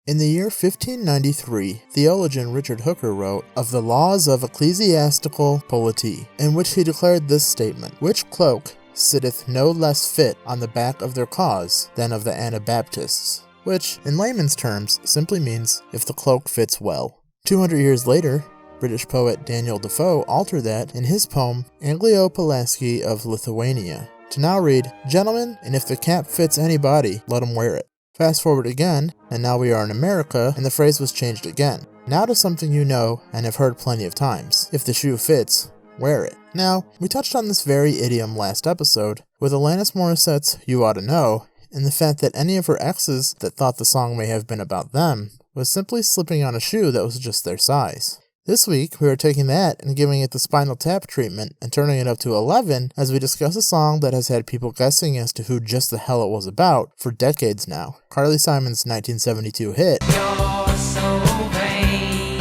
In the year 1593, theologian Richard Hooker wrote of the laws of ecclesiastical polity, in which he declared this statement: "Which cloak sitteth no less fit on the back of their cause than of the Anabaptists," which, in layman's terms, simply means if the cloak fits well. 200 years later, British poet Daniel Defoe altered that in his poem Anglio Pulaski of Lithuania to now read, "Gentlemen, and if the cap fits anybody, let 'em wear it." Fast forward again, and now we are in America, and the phrase was changed again. Now to something you know and have heard plenty of times: if the shoe fits, wear it. Now, we touched on this very idiom last episode with Alanis Morissette's "You Oughta Know," and the fact that any of her exes that thought the song may have been about them was simply slipping on a shoe that was just their size. This week, we are taking that and giving it the Spinal Tap treatment and turning it up to 11 as we discuss a song that has had people guessing as to who just the hell it was about for decades now. Carly Simon's 1972 hit, "You're So Vain."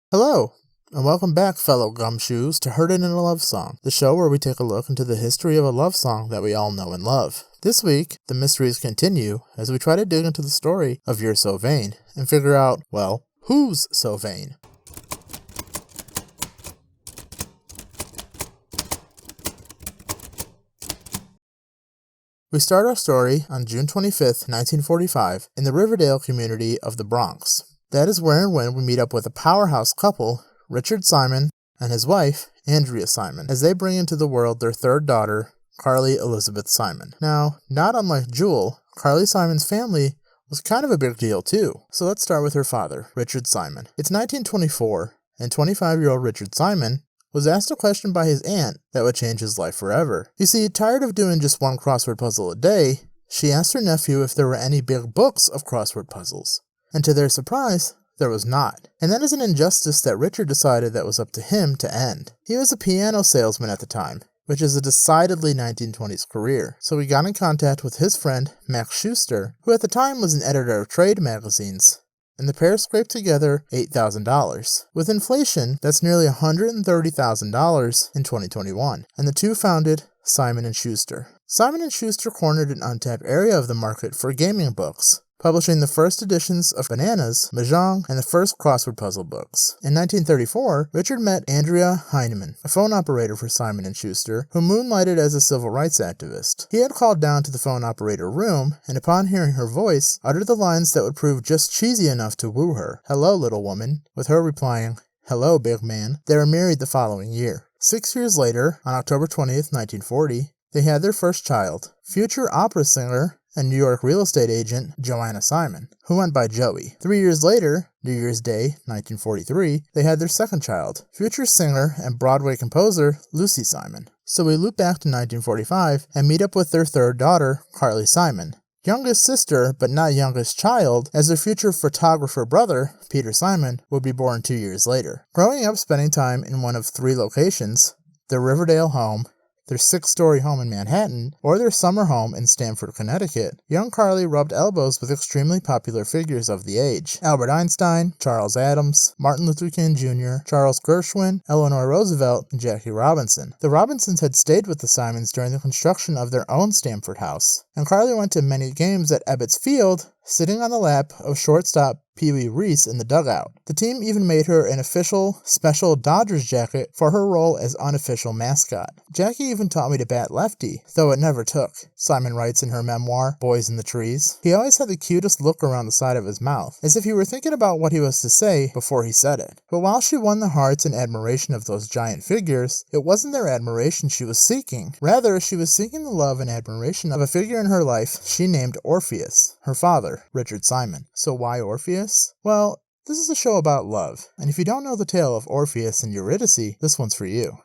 Hello! And welcome back, fellow gumshoes, to Heard It in a Love Song, the show where we take a look into the history of a love song that we all know and love. This week, the mysteries continue as we try to dig into the story of You're So Vain and figure out, well, who's so vain? We start our story on June 25th, 1945, in the Riverdale community of the Bronx. That is where and when we meet up with a powerhouse couple, Richard Simon and his wife, Andrea Simon, as they bring into the world their third daughter, Carly Elizabeth Simon. Now, not unlike Jewel, Carly Simon's family was kind of a big deal too. So let's start with her father, Richard Simon. It's 1924, and 25-year-old Richard Simon was asked a question by his aunt that would change his life forever. You see, tired of doing just one crossword puzzle a day, she asked her nephew if there were any big books of crossword puzzles. And to their surprise, there was not. And that is an injustice that Richard decided that was up to him to end. He was a piano salesman at the time, which is a decidedly 1920s career. So he got in contact with his friend, Max Schuster, who at the time was an editor of trade magazines, and the pair scraped together $8,000. With inflation, that's nearly $130,000 in 2021, and the two founded Simon & Schuster. Simon & Schuster cornered an untapped area of the market for gaming books, publishing the first editions of Bananas, Mahjong, and the first crossword puzzle books. In 1934, Richard met Andrea Heinemann, a phone operator for Simon & Schuster, who moonlighted as a civil rights activist. He had called down to the phone operator room, and upon hearing her voice, uttered the lines that would prove just cheesy enough to woo her. "Hello, little woman," with her replying, "Hello, big man." They were married the following year. 6 years later, on October 20th, 1940, they had their first child, future opera singer and New York real estate agent Joanna Simon, who went by Joey. 3 years later, New Year's Day, 1943, they had their second child, future singer and Broadway composer Lucy Simon. So we loop back to 1945 and meet up with their third daughter, Carly Simon. Youngest sister, but not youngest child, as their future photographer brother, Peter Simon, would be born 2 years later. Growing up spending time in one of three locations, their Riverdale home, their 6-story home in Manhattan, or their summer home in Stamford, Connecticut, young Carly rubbed elbows with extremely popular figures of the age: Albert Einstein, Charles Addams, Martin Luther King Jr., Charles Gershwin, Eleanor Roosevelt, and Jackie Robinson. The Robinsons had stayed with the Simons during the construction of their own Stamford house, and Carly went to many games at Ebbets Field, sitting on the lap of shortstop Pee Wee Reese in the dugout. The team even made her an official special Dodgers jacket for her role as unofficial mascot. Jackie even taught me to bat lefty, though it never took, Simon writes in her memoir, Boys in the Trees. He always had the cutest look around the side of his mouth, as if he were thinking about what he was to say before he said it. But while she won the hearts and admiration of those giant figures, it wasn't their admiration she was seeking. Rather, she was seeking the love and admiration of a figure in her life she named Orpheus, her father, Richard Simon. So why Orpheus? Well, this is a show about love, and if you don't know the tale of Orpheus and Eurydice, this one's for you.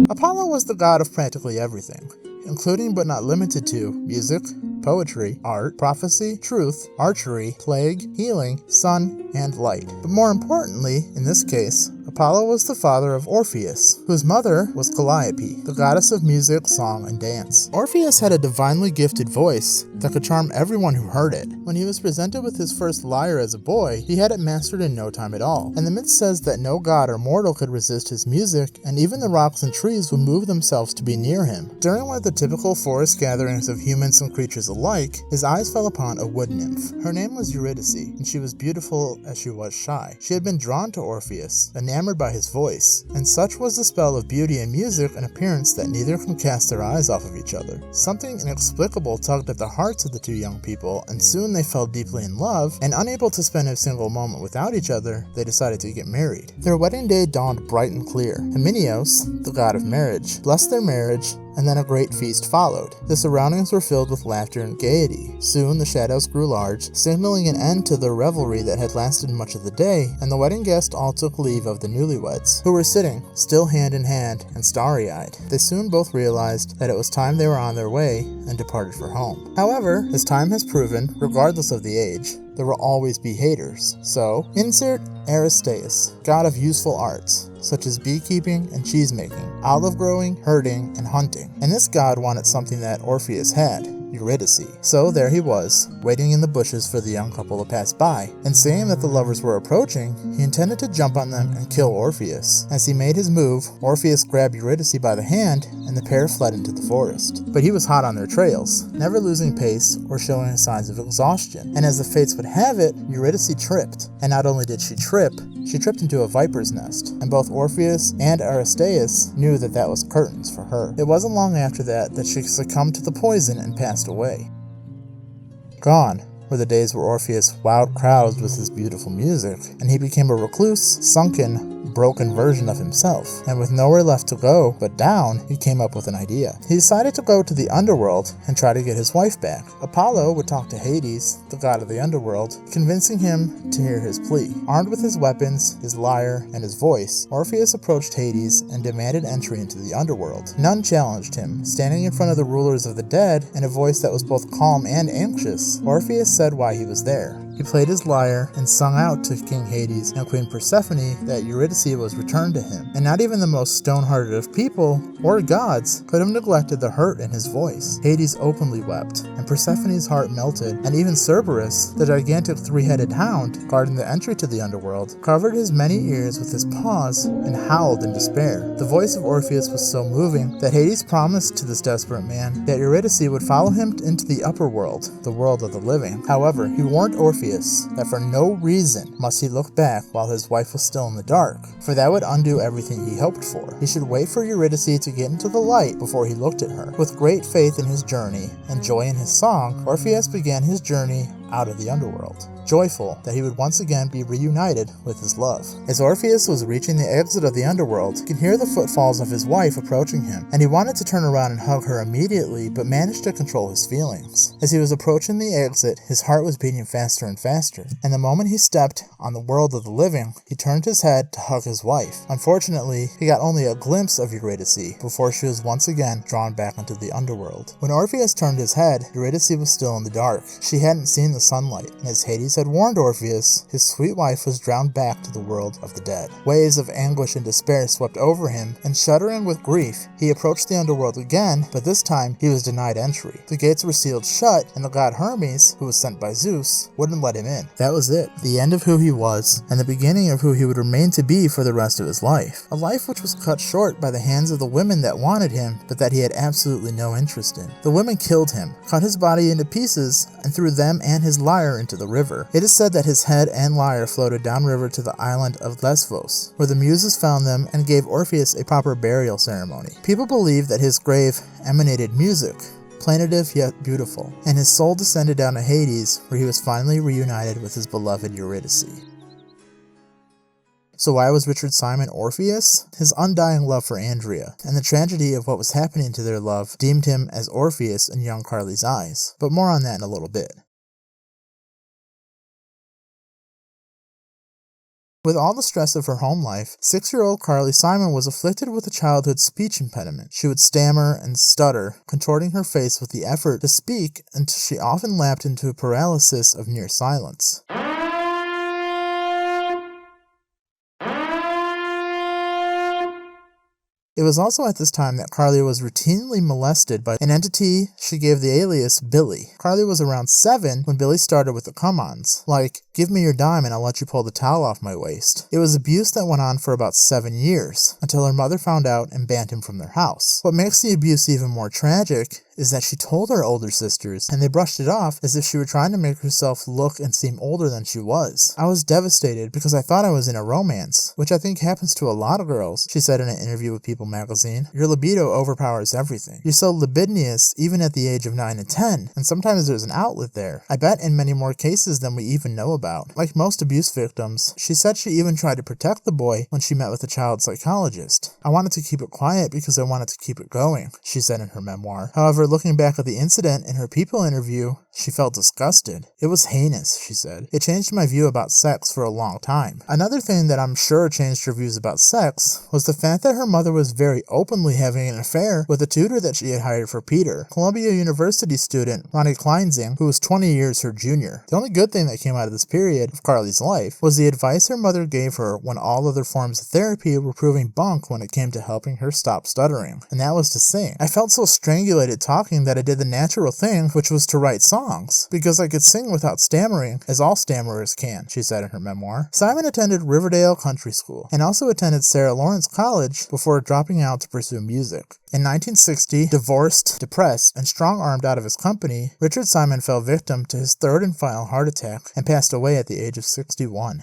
Apollo was the god of practically everything, including but not limited to music, poetry, art, prophecy, truth, archery, plague, healing, sun, and light. But more importantly, in this case, Apollo was the father of Orpheus, whose mother was Calliope, the goddess of music, song, and dance. Orpheus had a divinely gifted voice that could charm everyone who heard it. When he was presented with his first lyre as a boy, he had it mastered in no time at all, and the myth says that no god or mortal could resist his music, and even the rocks and trees would move themselves to be near him. During one of the typical forest gatherings of humans and creatures alike, his eyes fell upon a wood nymph. Her name was Eurydice, and she was beautiful as she was shy. She had been drawn to Orpheus, enamored by his voice, and such was the spell of beauty and music and appearance that neither could cast their eyes off of each other. Something inexplicable tugged at the hearts of the two young people, and soon they fell deeply in love, and unable to spend a single moment without each other, they decided to get married. Their wedding day dawned bright and clear. Hymeneus, the god of marriage, blessed their marriage, and then a great feast followed. The surroundings were filled with laughter and gaiety. Soon the shadows grew large, signaling an end to the revelry that had lasted much of the day, and the wedding guests all took leave of the newlyweds, who were sitting, still hand in hand and starry-eyed. They soon both realized that it was time they were on their way and departed for home. However, as time has proven, regardless of the age, there will always be haters. So, insert Aristaeus, god of useful arts, such as beekeeping and cheesemaking, olive growing, herding, and hunting. And this god wanted something that Orpheus had, Eurydice. So there he was, waiting in the bushes for the young couple to pass by, and seeing that the lovers were approaching, he intended to jump on them and kill Orpheus. As he made his move, Orpheus grabbed Eurydice by the hand, and the pair fled into the forest. But he was hot on their trails, never losing pace or showing signs of exhaustion. And as the fates would have it, Eurydice tripped. And not only did she tripped into a viper's nest, and both Orpheus and Aristaeus knew that that was curtains for her. It wasn't long after that she succumbed to the poison and passed away. Gone were the days where Orpheus wowed crowds with his beautiful music, and he became a recluse, sunken, broken version of himself. And with nowhere left to go but down, he came up with an idea. He decided to go to the underworld and try to get his wife back. Apollo would talk to Hades, the god of the underworld, convincing him to hear his plea. Armed with his weapons, his lyre, and his voice, Orpheus approached Hades and demanded entry into the underworld. None challenged him. Standing in front of the rulers of the dead, in a voice that was both calm and anxious, Orpheus said why he was there. He played his lyre and sung out to King Hades and Queen Persephone that Eurydice was returned to him, and not even the most stone-hearted of people, or gods, could have neglected the hurt in his voice. Hades openly wept, and Persephone's heart melted, and even Cerberus, the gigantic three-headed hound guarding the entry to the underworld, covered his many ears with his paws and howled in despair. The voice of Orpheus was so moving that Hades promised to this desperate man that Eurydice would follow him into the upper world, the world of the living. However, he warned Orpheus that for no reason must he look back while his wife was still in the dark, for that would undo everything he hoped for. He should wait for Eurydice to get into the light before he looked at her. With great faith in his journey and joy in his song, Orpheus began his journey out of the underworld, joyful that he would once again be reunited with his love. As Orpheus was reaching the exit of the underworld, he could hear the footfalls of his wife approaching him, and he wanted to turn around and hug her immediately, but managed to control his feelings. As he was approaching the exit, his heart was beating faster and faster, and the moment he stepped on the world of the living, he turned his head to hug his wife. Unfortunately, he got only a glimpse of Eurydice before she was once again drawn back into the underworld. When Orpheus turned his head, Eurydice was still in the dark. She hadn't seen the sunlight, and as Hades had warned Orpheus, his sweet wife was drowned back to the world of the dead. Waves of anguish and despair swept over him, and shuddering with grief, he approached the underworld again, but this time he was denied entry. The gates were sealed shut, and the god Hermes, who was sent by Zeus, wouldn't let him in. That was it, the end of who he was, and the beginning of who he would remain to be for the rest of his life. A life which was cut short by the hands of the women that wanted him, but that he had absolutely no interest in. The women killed him, cut his body into pieces, and threw them and his lyre into the river. It is said that his head and lyre floated downriver to the island of Lesbos, where the muses found them and gave Orpheus a proper burial ceremony. People believe that his grave emanated music, plaintive yet beautiful, and his soul descended down to Hades, where he was finally reunited with his beloved Eurydice. So why was Richard Simon Orpheus? His undying love for Andrea, and the tragedy of what was happening to their love deemed him as Orpheus in young Carly's eyes. But more on that in a little bit. With all the stress of her home life, 6-year-old Carly Simon was afflicted with a childhood speech impediment. She would stammer and stutter, contorting her face with the effort to speak until she often lapsed into a paralysis of near silence. It It was also at this time that Carly was routinely molested by an entity she gave the alias Billy. Carly was around 7 when Billy started with the come-ons, like, "Give me your dime and I'll let you pull the towel off my waist." It was abuse that went on for about 7 years, until her mother found out and banned him from their house. What makes the abuse even more tragic is that she told her older sisters, and they brushed it off as if she were trying to make herself look and seem older than she was. "I was devastated because I thought I was in a romance, which I think happens to a lot of girls," she said in an interview with People magazine. "Your libido overpowers everything. You're so libidinous even at the age of 9 and 10, and sometimes there's an outlet there. I bet in many more cases than we even know about." Like most abuse victims, she said she even tried to protect the boy when she met with a child psychologist. "I wanted to keep it quiet because I wanted to keep it going," she said in her memoir. However, looking back at the incident in her People interview, she felt disgusted. "It was heinous," she said. "It changed my view about sex for a long time." Another thing that I'm sure changed her views about sex was the fact that her mother was very openly having an affair with a tutor that she had hired for Peter, Columbia University student Ronnie Kleinzing, who was 20 years her junior. The only good thing that came out of this period of Carly's life was the advice her mother gave her when all other forms of therapy were proving bunk when it came to helping her stop stuttering, and that was to sing. "I felt so strangulated talking that I did the natural thing, which was to write songs, because I could sing without stammering, as all stammerers can," she said in her memoir. Simon attended Riverdale Country School, and also attended Sarah Lawrence College before dropping out to pursue music. In 1960, divorced, depressed, and strong-armed out of his company, Richard Simon fell victim to his third and final heart attack and passed away at the age of 61.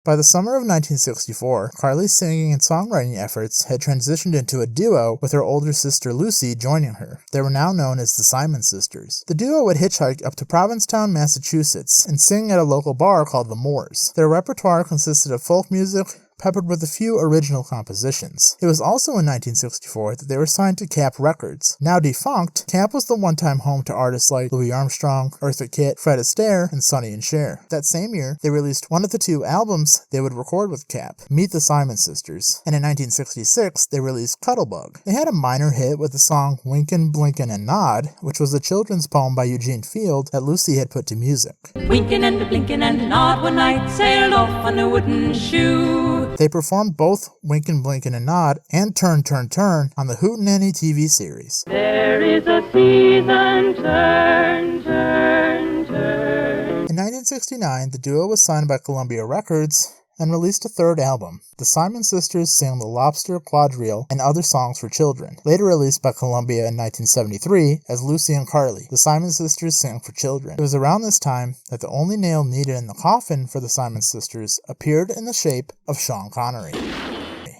By the summer of 1964, Carly's singing and songwriting efforts had transitioned into a duo with her older sister Lucy joining her. They were now known as the Simon Sisters. The duo would hitchhike up to Provincetown, Massachusetts, and sing at a local bar called the Moors. Their repertoire consisted of folk music, peppered with a few original compositions. It was also in 1964 that they were signed to Cap Records. Now defunct, Cap was the one-time home to artists like Louis Armstrong, Eartha Kitt, Fred Astaire, and Sonny and Cher. That same year, they released one of the 2 albums they would record with Cap, Meet the Simon Sisters, and in 1966, they released Cuddlebug. They had a minor hit with the song Winkin', Blinkin' and Nod, which was a children's poem by Eugene Field that Lucy had put to music. Winkin' and blinkin' and nod one night, sailed off on a wooden shoe. They performed both Winkin', Blinkin' and Nod and Turn, Turn, Turn on the Hootenanny TV series. There is a season, turn, turn, turn. In 1969, the duo was signed by Columbia Records and released a third album. The Simon Sisters sang The Lobster Quadrille and Other Songs for Children, later released by Columbia in 1973 as Lucy and Carly. The Simon Sisters Sang for Children. It was around this time that the only nail needed in the coffin for the Simon Sisters appeared in the shape of Sean Connery.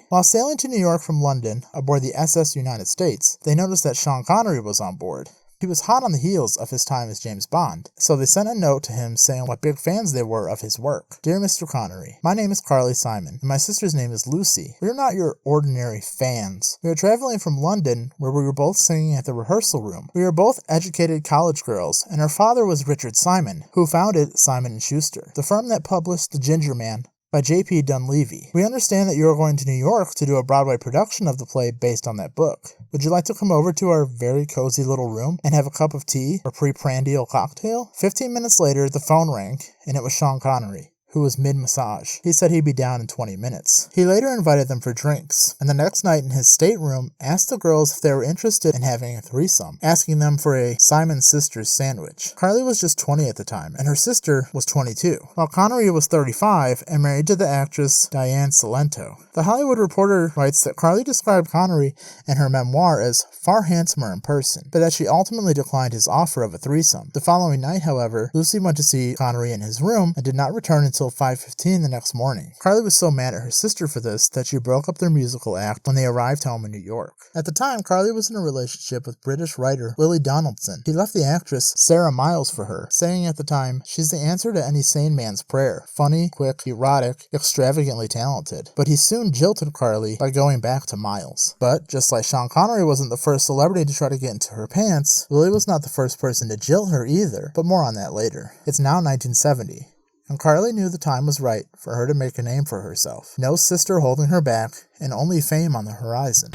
While sailing to New York from London aboard the SS United States, they noticed that Sean Connery was on board. He was hot on the heels of his time as James Bond, so they sent a note to him saying what big fans they were of his work. "Dear Mr. Connery, my name is Carly Simon, and my sister's name is Lucy. We are not your ordinary fans. We are traveling from London, where we were both singing at the rehearsal room. We are both educated college girls, and our father was Richard Simon, who founded Simon & Schuster, the firm that published The Ginger Man by J.P. Dunleavy. We understand that you are going to New York to do a Broadway production of the play based on that book. Would you like to come over to our very cozy little room and have a cup of tea or pre-prandial cocktail?" 15 minutes later, the phone rang, and it was Sean Connery, who was mid-massage. He said he'd be down in 20 minutes. He later invited them for drinks, and the next night in his stateroom asked the girls if they were interested in having a threesome, asking them for a Simon Sisters sandwich. Carly was just 20 at the time, and her sister was 22, while Connery was 35 and married to the actress Diane Salento. The Hollywood Reporter writes that Carly described Connery in her memoir as far handsomer in person, but that she ultimately declined his offer of a threesome. The following night, however, Lucy went to see Connery in his room and did not return until 5:15 the next morning. Carly was so mad at her sister for this that she broke up their musical act when they arrived home in New York. At the time, Carly was in a relationship with British writer Willie Donaldson. He left the actress Sarah Miles for her, saying at the time, "She's the answer to any sane man's prayer. Funny, quick, erotic, extravagantly talented." But he soon jilted Carly by going back to Miles. But, just like Sean Connery wasn't the first celebrity to try to get into her pants, Willie was not the first person to jilt her either, but more on that later. It's now 1970. And Carly knew the time was right for her to make a name for herself. No sister holding her back, and only fame on the horizon.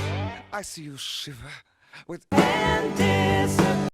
I see you shiver with Anticipation.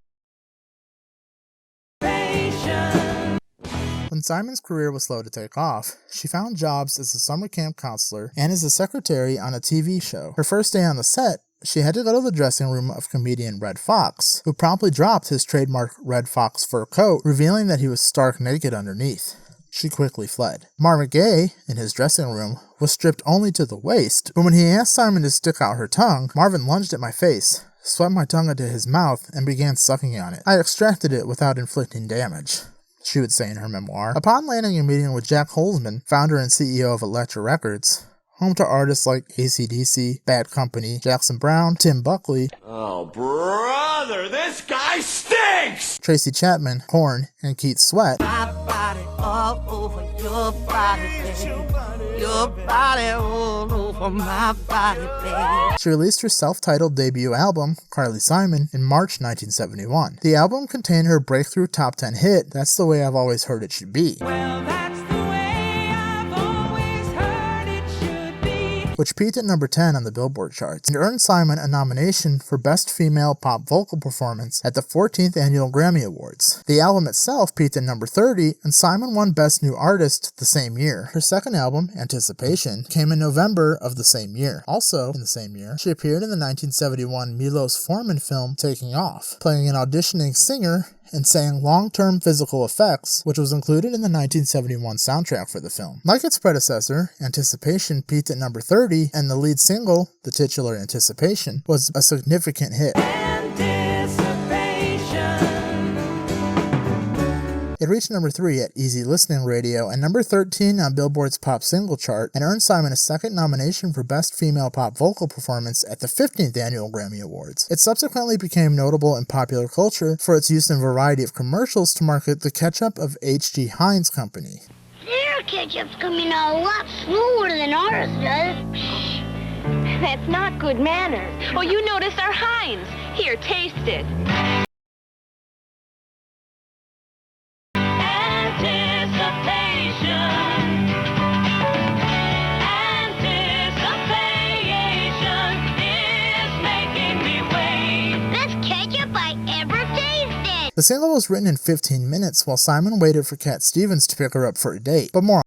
When Simon's career was slow to take off, she found jobs as a summer camp counselor and as a secretary on a TV show. Her first day on the set, she had to go to the dressing room of comedian Red Fox, who promptly dropped his trademark Red Fox fur coat, revealing that he was stark naked underneath. She quickly fled. Marvin Gaye, in his dressing room, was stripped only to the waist, but when he asked Simon to stick out her tongue, Marvin lunged at my face, swept my tongue into his mouth, and began sucking on it. I extracted it without inflicting damage, she would say in her memoir. Upon landing a meeting with Jack Holzman, founder and CEO of Elektra Records, home to artists like AC/DC, Bad Company, Jackson Browne, Tim Buckley, oh brother, this guy stinks! Tracy Chapman, Korn, and Keith Sweat, my body all over your body, baby. Your body all over my body, baby. she released her self-titled debut album, Carly Simon, in March 1971. The album contained her breakthrough top 10 hit, That's the Way I've Always Heard It Should Be, Well, that's the way I've always heard it should be. which peaked at number 10 on the Billboard charts, and earned Simon a nomination for Best Female Pop Vocal Performance at the 14th Annual Grammy Awards. The album itself peaked at number 30, and Simon won Best New Artist the same year. Her second album, Anticipation, came in November of the same year. Also, in the same year, she appeared in the 1971 Milos Forman film Taking Off, playing an auditioning singer and sang Long-Term Physical Effects, which was included in the 1971 soundtrack for the film. Like its predecessor, Anticipation peaked at number 30, and the lead single, the titular Anticipation, was a significant hit. It reached number 3 at Easy Listening Radio and number 13 on Billboard's Pop Single chart, and earned Simon a second nomination for Best Female Pop Vocal Performance at the 15th Annual Grammy Awards. It subsequently became notable in popular culture for its use in a variety of commercials to market the ketchup of H.G. Heinz Company. Their ketchup's coming out a lot slower than ours does. That's not good manners. Oh, you noticed our Heinz. Here, taste it. The single was written in 15 minutes while Simon waited for Cat Stevens to pick her up for a date, but more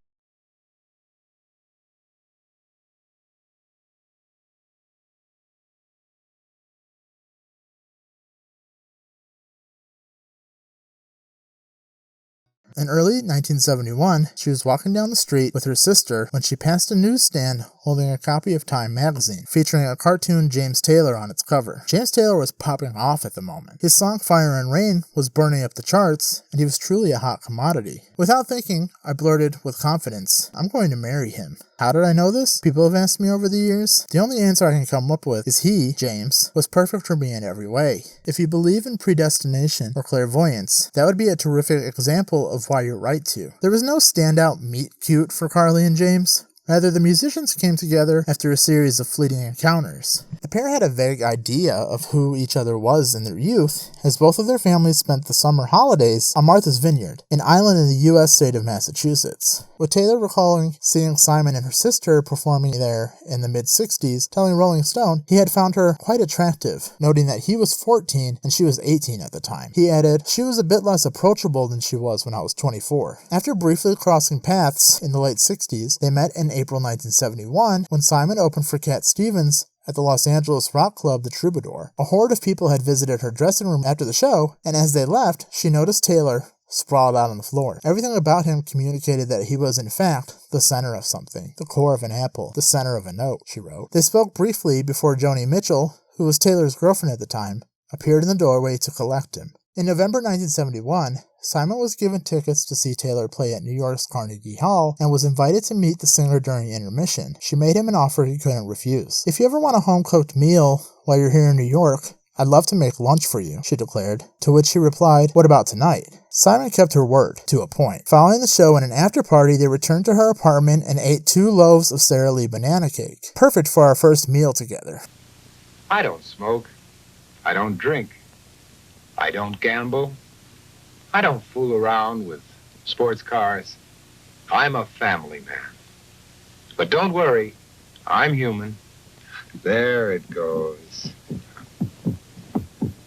In early 1971, she was walking down the street with her sister when she passed a newsstand holding a copy of Time magazine, featuring a cartoon James Taylor on its cover. James Taylor was popping off at the moment. His song Fire and Rain was burning up the charts, and he was truly a hot commodity. Without thinking, I blurted with confidence, "I'm going to marry him." How did I know this? People have asked me over the years. The only answer I can come up with is he, James, was perfect for me in every way. If you believe in predestination or clairvoyance, that would be a terrific example of why you're right to. There was no standout meet cute for Carly and James. Rather, the musicians came together after a series of fleeting encounters. The pair had a vague idea of who each other was in their youth, as both of their families spent the summer holidays on Martha's Vineyard, an island in the U.S. state of Massachusetts, with Taylor recalling seeing Simon and her sister performing there in the mid-60s, telling Rolling Stone he had found her quite attractive, noting that he was 14 and she was 18 at the time. He added, "She was a bit less approachable than she was when I was 24. After briefly crossing paths in the late 60s, they met in April 1971 when Simon opened for Cat Stevens at the Los Angeles rock club The Troubadour. A horde of people had visited her dressing room after the show, and as they left, she noticed Taylor sprawled out on the floor. Everything about him communicated that he was, in fact, the center of something, the core of an apple, the center of a note," she wrote. They spoke briefly before Joni Mitchell, who was Taylor's girlfriend at the time, appeared in the doorway to collect him. In November 1971, Simon was given tickets to see Taylor play at New York's Carnegie Hall and was invited to meet the singer during intermission. She made him an offer he couldn't refuse. "If you ever want a home-cooked meal while you're here in New York, I'd love to make lunch for you," she declared, to which he replied, "What about tonight?" Simon kept her word, to a point. Following the show and an after-party, they returned to her apartment and ate 2 loaves of Sara Lee banana cake. Perfect for our first meal together. I don't smoke. I don't drink. I don't gamble. I don't fool around with sports cars. I'm a family man. But don't worry, I'm human. There it goes.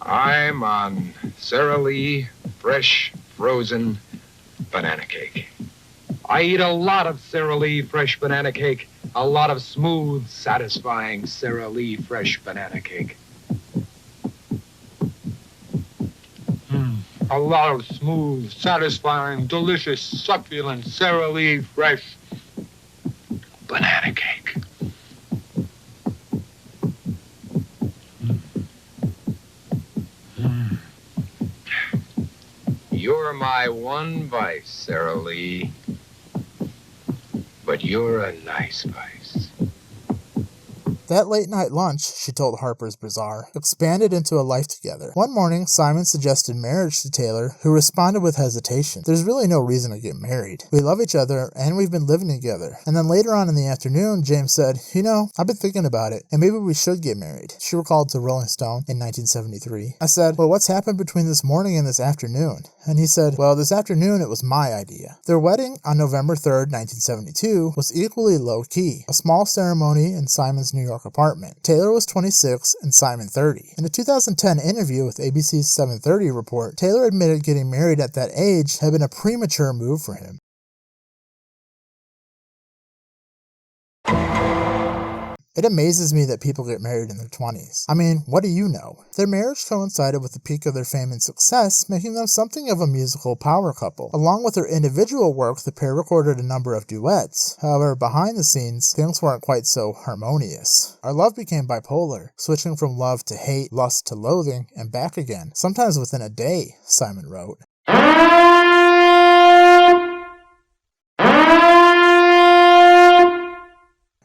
I'm on Sara Lee fresh frozen banana cake. I eat a lot of Sara Lee fresh banana cake. A lot of smooth, satisfying Sara Lee fresh banana cake. A lot of smooth, satisfying, delicious, succulent Sara Lee fresh banana cake. You're my one vice, Sara Lee. But you're a nice vice. That late-night lunch, she told Harper's Bazaar, expanded into a life together. One morning, Simon suggested marriage to Taylor, who responded with hesitation. There's really no reason to get married. We love each other, and we've been living together. And then later on in the afternoon, James said, you know, I've been thinking about it, and maybe we should get married. She recalled to Rolling Stone in 1973. I said, well, what's happened between this morning and this afternoon? And he said, well, this afternoon it was my idea. Their wedding on November 3rd, 1972 was equally low-key, a small ceremony in Simon's New York apartment. Taylor was 26 and Simon 30. In a 2010 interview with ABC's 730 report, Taylor admitted getting married at that age had been a premature move for him. It amazes me that people get married in their 20s. I mean, what do you know? Their marriage coincided with the peak of their fame and success, making them something of a musical power couple. Along with their individual work, the pair recorded a number of duets. However, behind the scenes, things weren't quite so harmonious. Our love became bipolar, switching from love to hate, lust to loathing, and back again, sometimes within a day, Simon wrote.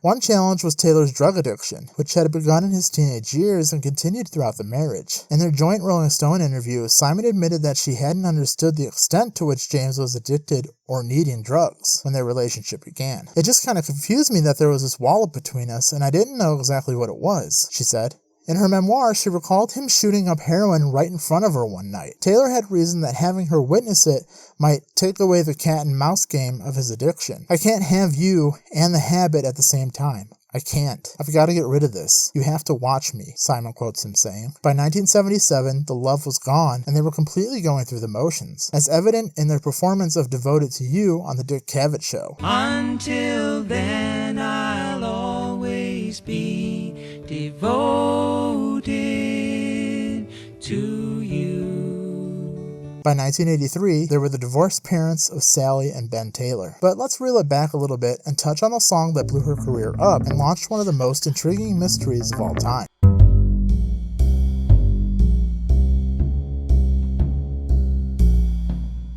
One challenge was Taylor's drug addiction, which had begun in his teenage years and continued throughout the marriage. In their joint Rolling Stone interview, Simon admitted that she hadn't understood the extent to which James was addicted or needing drugs when their relationship began. It just kind of confused me that there was this wall between us and I didn't know exactly what it was, she said. In her memoir, she recalled him shooting up heroin right in front of her one night. Taylor had reasoned that having her witness it might take away the cat and mouse game of his addiction. I can't have you and the habit at the same time. I can't. I've got to get rid of this. You have to watch me, Simon quotes him saying. By 1977, the love was gone, and they were completely going through the motions, as evident in their performance of Devoted to You on The Dick Cavett Show. Until then, I'll always be devoted to you. By 1983, they were the divorced parents of Sally and Ben Taylor. But let's reel it back a little bit and touch on the song that blew her career up and launched one of the most intriguing mysteries of all time.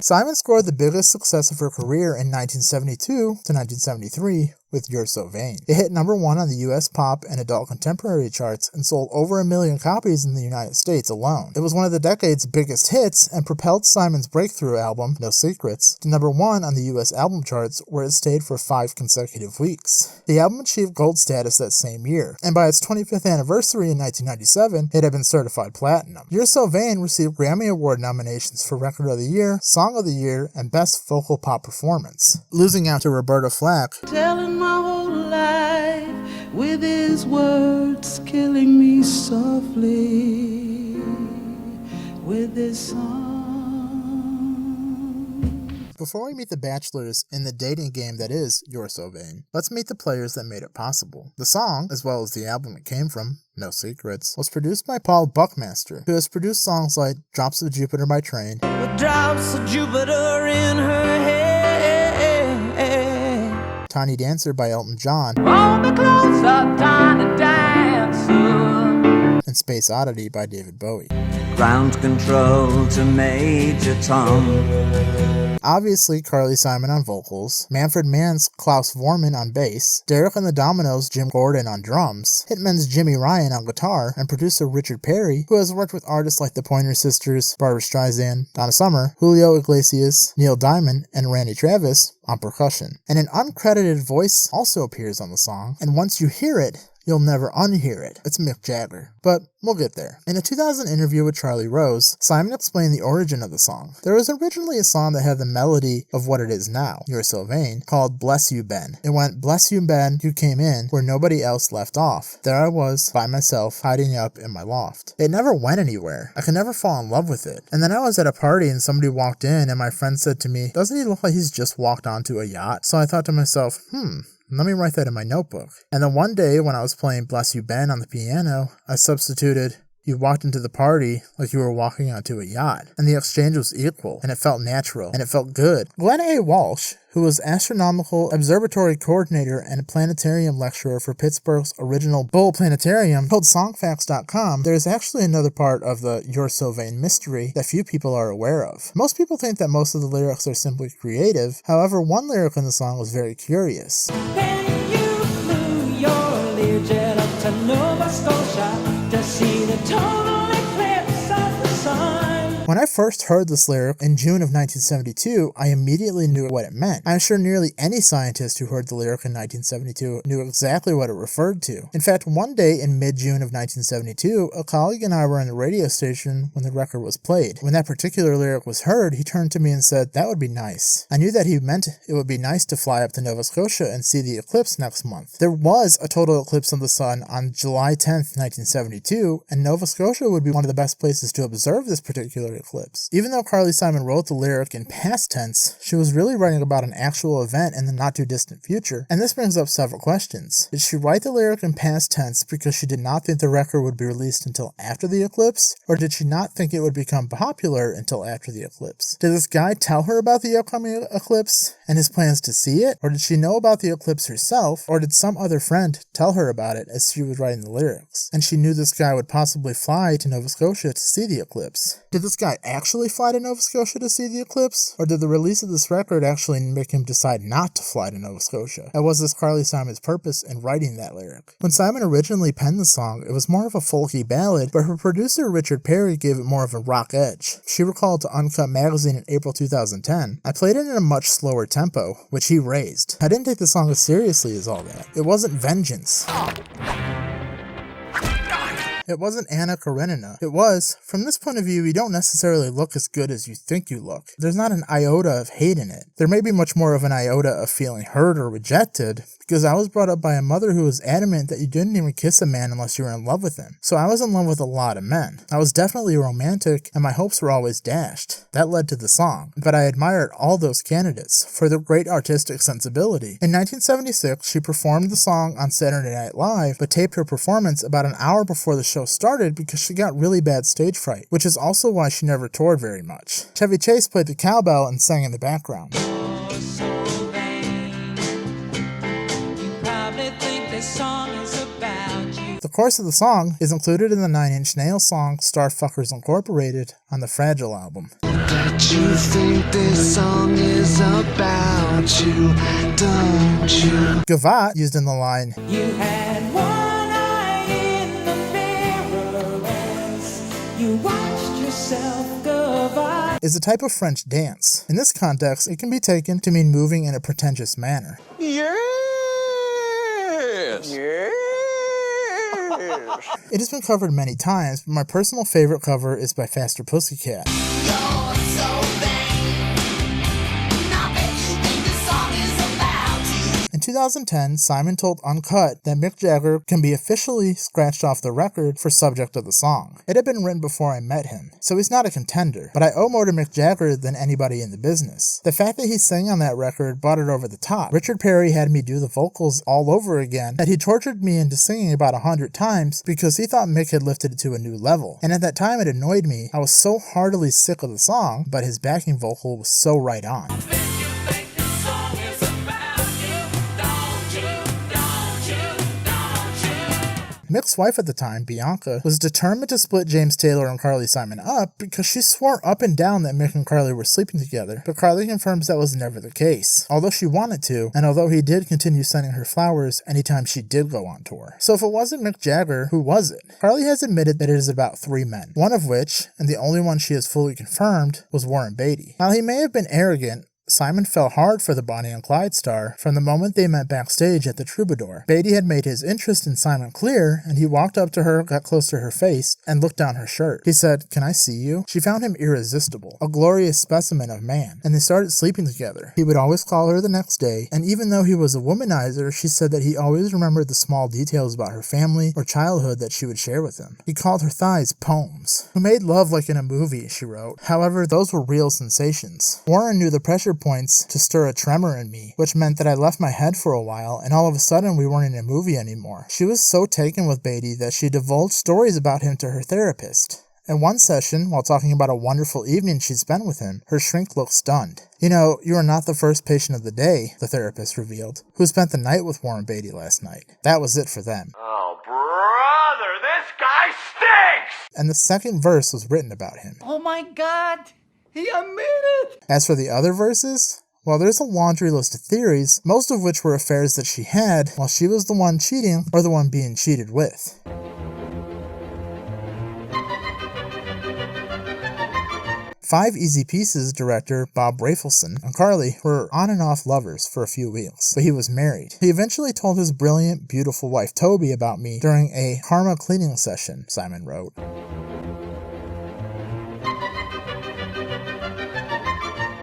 Simon scored the biggest success of her career in 1972 to 1973 with You're So Vain. It hit number 1 on the US pop and adult contemporary charts and sold over 1 million copies in the United States alone. It was one of the decade's biggest hits and propelled Simon's breakthrough album, No Secrets, to number 1 on the US album charts, where it stayed for 5 consecutive weeks. The album achieved gold status that same year, and by its 25th anniversary in 1997, it had been certified platinum. You're So Vain received Grammy Award nominations for Record of the Year, Song of the Year, and Best Vocal Pop Performance, losing out to Roberta Flack, Telling my whole life with his words, killing me softly with his song. Before we meet the bachelors in the dating game that is You're So Vain, let's meet the players that made it possible. The song, as well as the album it came from, No Secrets, was produced by Paul Buckmaster, who has produced songs like Drops of Jupiter by Train, With drops of Jupiter in her head, Tiny Dancer by Elton John, all the clothes are Tiny Dancer, and Space Oddity by David Bowie. Ground control to Major Tom. Obviously, Carly Simon on vocals, Manfred Mann's Klaus Vormann on bass, Derek and the Dominoes' Jim Gordon on drums, Hitman's Jimmy Ryan on guitar, and producer Richard Perry, who has worked with artists like the Pointer Sisters, Barbra Streisand, Donna Summer, Julio Iglesias, Neil Diamond, and Randy Travis on percussion. And an uncredited voice also appears on the song, and once you hear it, You'll never unhear it. It's Mick Jagger. But we'll get there. In a 2000 interview with Charlie Rose, Simon explained the origin of the song. There was originally a song that had the melody of what it is now, You're So Vain, called Bless You Ben. It went, bless you Ben, you came in where nobody else left off. There I was, by myself, hiding up in my loft. It never went anywhere. I could never fall in love with it. And then I was at a party and somebody walked in and my friend said to me, doesn't he look like he's just walked onto a yacht? So I thought to myself, let me write that in my notebook. And then one day when I was playing Bless You Ben on the piano, I substituted, you walked into the party like you were walking onto a yacht. And the exchange was equal, and it felt natural, and it felt good. Glenn A. Walsh, who was Astronomical Observatory Coordinator and Planetarium Lecturer for Pittsburgh's original Bull Planetarium, told Songfacts.com there is actually another part of the You're So Vain mystery that few people are aware of. Most people think that most of the lyrics are simply creative, however, one lyric in the song was very curious. When you flew your Learjet up to Nova Scotia to see the total eclipse of the sun. When I first heard this lyric in June of 1972, I immediately knew what it meant. I'm sure nearly any scientist who heard the lyric in 1972 knew exactly what it referred to. In fact, one day in mid-June of 1972, a colleague and I were in the radio station when the record was played. When that particular lyric was heard, he turned to me and said, that would be nice. I knew that he meant it would be nice to fly up to Nova Scotia and see the eclipse next month. There was a total eclipse of the sun on July 10th, 1972, and Nova Scotia would be one of the best places to observe this particular eclipse. Even though Carly Simon wrote the lyric in past tense, she was really writing about an actual event in the not-too-distant future, and this brings up several questions. Did she write the lyric in past tense because she did not think the record would be released until after the eclipse, or did she not think it would become popular until after the eclipse? Did this guy tell her about the upcoming eclipse and his plans to see it, or did she know about the eclipse herself, or did some other friend tell her about it as she was writing the lyrics, and she knew this guy would possibly fly to Nova Scotia to see the eclipse? Did this guy actually fly to Nova Scotia to see the eclipse? Or did the release of this record actually make him decide not to fly to Nova Scotia? And was this Carly Simon's purpose in writing that lyric? When Simon originally penned the song, it was more of a folky ballad, but her producer Richard Perry gave it more of a rock edge. She recalled to Uncut Magazine in April 2010, I played it in a much slower tempo, which he raised. I didn't take the song as seriously as all that. It wasn't vengeance. It wasn't Anna Karenina. It was, from this point of view, you don't necessarily look as good as you think you look. There's not an iota of hate in it. There may be much more of an iota of feeling hurt or rejected, because I was brought up by a mother who was adamant that you didn't even kiss a man unless you were in love with him. So I was in love with a lot of men. I was definitely romantic, and my hopes were always dashed. That led to the song. But I admired all those candidates for their great artistic sensibility. In 1976, she performed the song on Saturday Night Live, but taped her performance about an hour before the show started because she got really bad stage fright, which is also why she never toured very much. Chevy Chase played the cowbell and sang in the background. The chorus of the song is included in the Nine Inch Nails song Starfuckers Incorporated on the Fragile album. That you think this song is about you, don't you? Gavotte used in the line, You had one eye in the mirror as you watched yourself, Gavotte. is a type of French dance. In this context, it can be taken to mean moving in a pretentious manner. Yes! Yes! It has been covered many times, but my personal favorite cover is by Faster Pussycat. In 2010, Simon told Uncut that Mick Jagger can be officially scratched off the record for subject of the song. It had been written before I met him, so he's not a contender, but I owe more to Mick Jagger than anybody in the business. The fact that he sang on that record brought it over the top. Richard Perry had me do the vocals all over again, that he tortured me into singing about 100 times because he thought Mick had lifted it to a new level. And at that time it annoyed me. I was so heartily sick of the song, but his backing vocal was so right on. Mick's wife at the time, Bianca, was determined to split James Taylor and Carly Simon up because she swore up and down that Mick and Carly were sleeping together, but Carly confirms that was never the case, although she wanted to, and although he did continue sending her flowers anytime she did go on tour. So if it wasn't Mick Jagger, who was it? Carly has admitted that it is about 3 men, one of which, and the only one she has fully confirmed, was Warren Beatty. While he may have been arrogant, Simon fell hard for the Bonnie and Clyde star from the moment they met backstage at the Troubadour. Beatty had made his interest in Simon clear, and he walked up to her, got close to her face, and looked down her shirt. He said, "Can I see you?" She found him irresistible, a glorious specimen of man, and they started sleeping together. He would always call her the next day, and even though he was a womanizer, she said that he always remembered the small details about her family or childhood that she would share with him. He called her thighs poems. "We made love like in a movie," she wrote. However, those were real sensations. Warren knew the pressure points to stir a tremor in me, which meant that I left my head for a while, and all of a sudden we weren't in a movie anymore. She was so taken with Beatty that she divulged stories about him to her therapist. In one session, while talking about a wonderful evening she'd spent with him, her shrink looked stunned. "You know, you are not the first patient of the day," the therapist revealed, "who spent the night with Warren Beatty last night." That was it for them. Oh, brother, this guy stinks! And the second verse was written about him. Oh my God! He admitted it! As for the other verses, well, there's a laundry list of theories, most of which were affairs that she had while she was the one cheating or the one being cheated with. 5 Easy Pieces director Bob Rafelson and Carly were on and off lovers for a few weeks, but he was married. He eventually told his brilliant, beautiful wife Toby about me during a karma cleaning session, Simon wrote.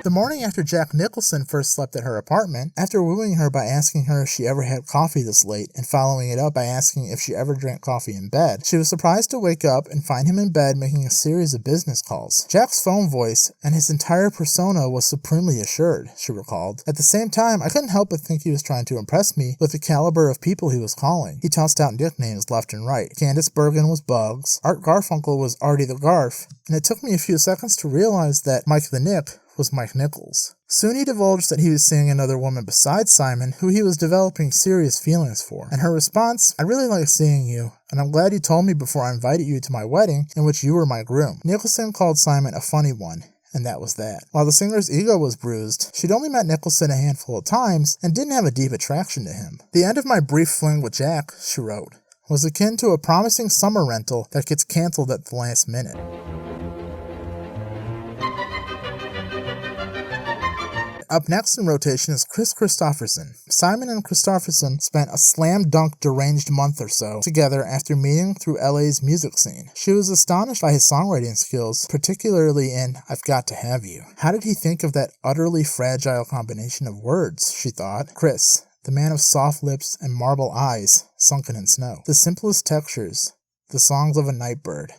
The morning after Jack Nicholson first slept at her apartment, after wooing her by asking her if she ever had coffee this late and following it up by asking if she ever drank coffee in bed, she was surprised to wake up and find him in bed making a series of business calls. Jack's phone voice and his entire persona was supremely assured, she recalled. At the same time, I couldn't help but think he was trying to impress me with the caliber of people he was calling. He tossed out nicknames left and right. Candace Bergen was Bugs, Art Garfunkel was Artie the Garf, and it took me a few seconds to realize that Mike the Nick was Mike Nichols. Soon he divulged that he was seeing another woman besides Simon, who he was developing serious feelings for. And her response, "I really like seeing you, and I'm glad you told me before I invited you to my wedding, in which you were my groom." Nicholson called Simon a funny one, and that was that. While the singer's ego was bruised, she'd only met Nicholson a handful of times and didn't have a deep attraction to him. "The end of my brief fling with Jack," she wrote, "was akin to a promising summer rental that gets canceled at the last minute." Up next in rotation is Chris Christopherson. Simon and Christopherson spent a slam dunk deranged month or so together after meeting through LA's music scene. She was astonished by his songwriting skills, particularly in "I've Got to Have You." How did he think of that utterly fragile combination of words, she thought. Chris, the man of soft lips and marble eyes sunken in snow. The simplest textures, the songs of a night bird.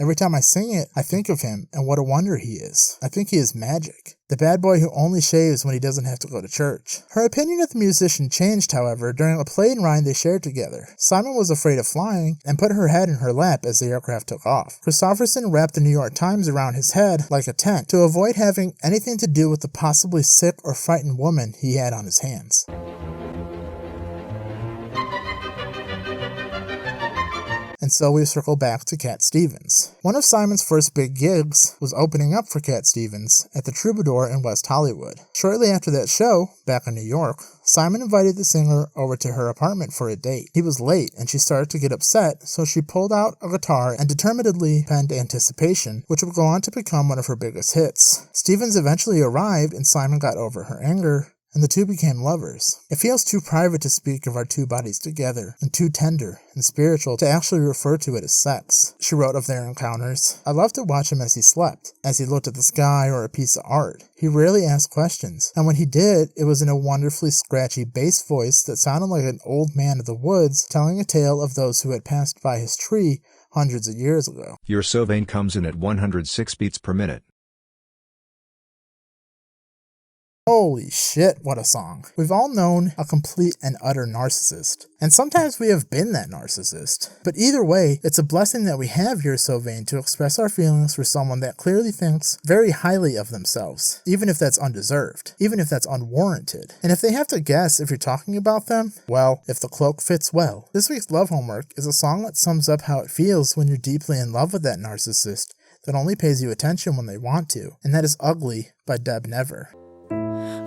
Every time I sing it, I think of him and what a wonder he is. I think he is magic. The bad boy who only shaves when he doesn't have to go to church. Her opinion of the musician changed, however, during a plane ride they shared together. Simon was afraid of flying and put her head in her lap as the aircraft took off. Christopherson wrapped the New York Times around his head like a tent to avoid having anything to do with the possibly sick or frightened woman he had on his hands. And so we circle back to Cat Stevens. One of Simon's first big gigs was opening up for Cat Stevens at the Troubadour in West Hollywood. Shortly after that show, back in New York, Simon invited the singer over to her apartment for a date. He was late and she started to get upset, so she pulled out a guitar and determinedly penned Anticipation, which would go on to become one of her biggest hits. Stevens eventually arrived and Simon got over her anger, and the two became lovers. "It feels too private to speak of our two bodies together, and too tender and spiritual to actually refer to it as sex," she wrote of their encounters. "I loved to watch him as he slept, as he looked at the sky or a piece of art. He rarely asked questions, and when he did, it was in a wonderfully scratchy bass voice that sounded like an old man of the woods telling a tale of those who had passed by his tree hundreds of years ago." Your So Vain comes in at 106 beats per minute. Holy shit, what a song. We've all known a complete and utter narcissist, and sometimes we have been that narcissist. But either way, it's a blessing that we have You're So Vain to express our feelings for someone that clearly thinks very highly of themselves, even if that's undeserved, even if that's unwarranted. And if they have to guess if you're talking about them, well, if the cloak fits well. This week's Love Homework is a song that sums up how it feels when you're deeply in love with that narcissist that only pays you attention when they want to, and that is Ugly by Deb Never.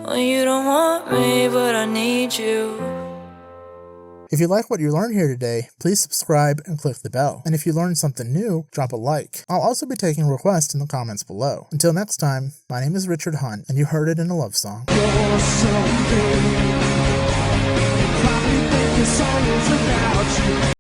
When you don't want me, but I need you. If you like what you learned here today, please subscribe and click the bell. And if you learned something new, drop a like. I'll also be taking requests in the comments below. Until next time, my name is Richard Hunt, and you heard it in a love song. You're so big. Probably think your song is about you.